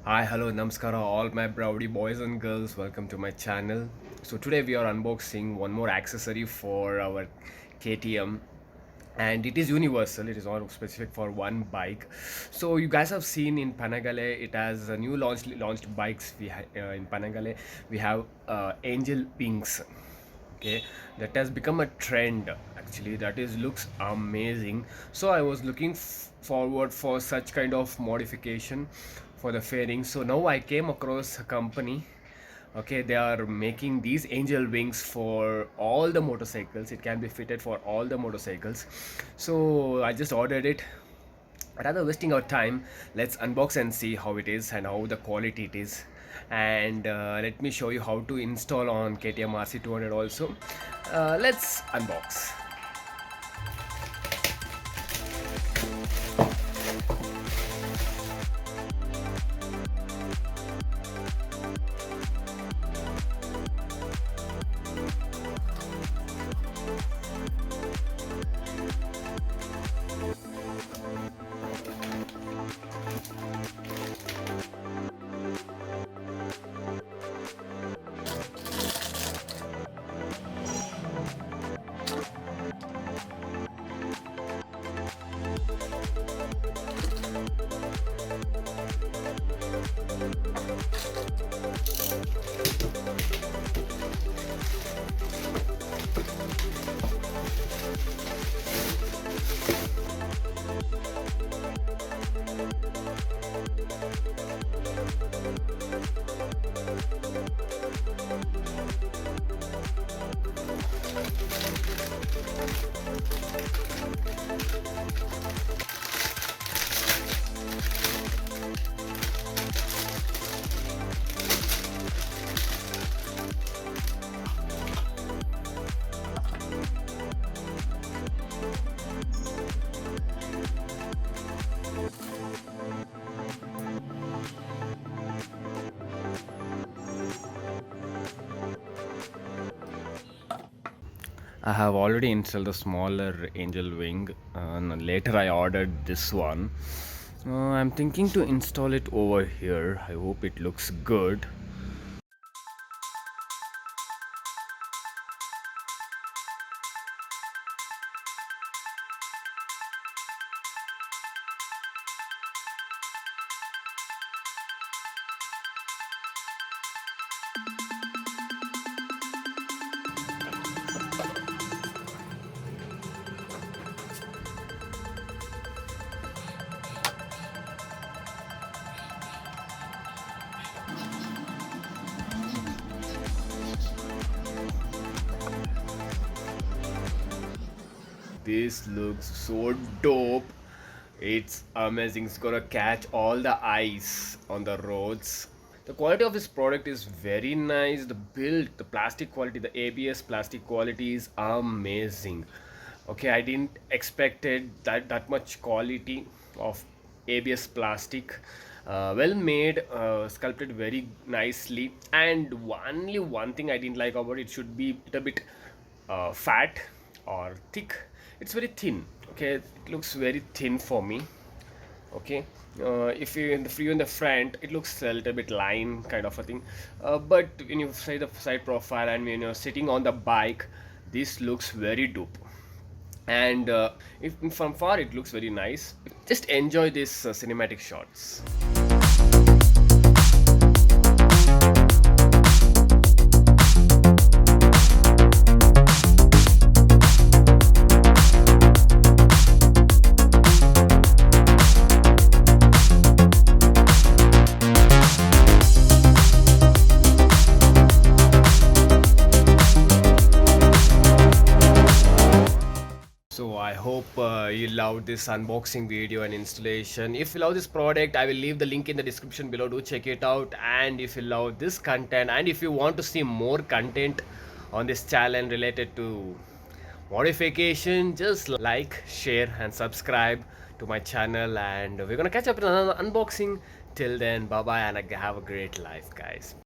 Hi, hello, namaskara, all my Browdy boys and girls. Welcome to my channel. So today we are unboxing one more accessory for our KTM, and it is universal. It is not specific for one bike. So you guys have seen in Panagale, it has a new launched bikes. In Panagale we have Angel Pinks. Okay, that has become a trend actually. That is looks amazing. So I was looking forward for such kind of modification for the fairing. So now I came across a company. Okay, they are making these angel wings for all the motorcycles. It can be fitted for all the motorcycles. So I just ordered it. Rather wasting our time, let's unbox and see how it is and how the quality it is. And let me show you how to install on KTM RC200 also. Let's unbox. I have already installed the smaller angel wing, and later I ordered this one. I'm thinking to install it over here. I hope it looks good. This looks so dope. It's amazing. It's gonna catch all the ice on the roads. The quality of this product is very nice. The build, the plastic quality, the ABS plastic quality is amazing. Okay, I didn't expected that much quality of ABS plastic. Well made, sculpted very nicely. And only one thing I didn't like about it, should be a bit fat or thick. It's very thin. Okay, it looks very thin for me. Okay, if you in the view in the front, it looks a little bit line kind of a thing, but when you say the side profile and when you're sitting on the bike, this looks very dope. And if from far it looks very nice. Just enjoy this cinematic shots. So I hope you loved this unboxing video and installation. If you love this product, I will leave the link in the description below. Do check it out. And if you love this content, and if you want to see more content on this channel related to modification, just like, share and subscribe to my channel. And we're gonna catch up in another unboxing. Till then, bye bye, and have a great life, guys.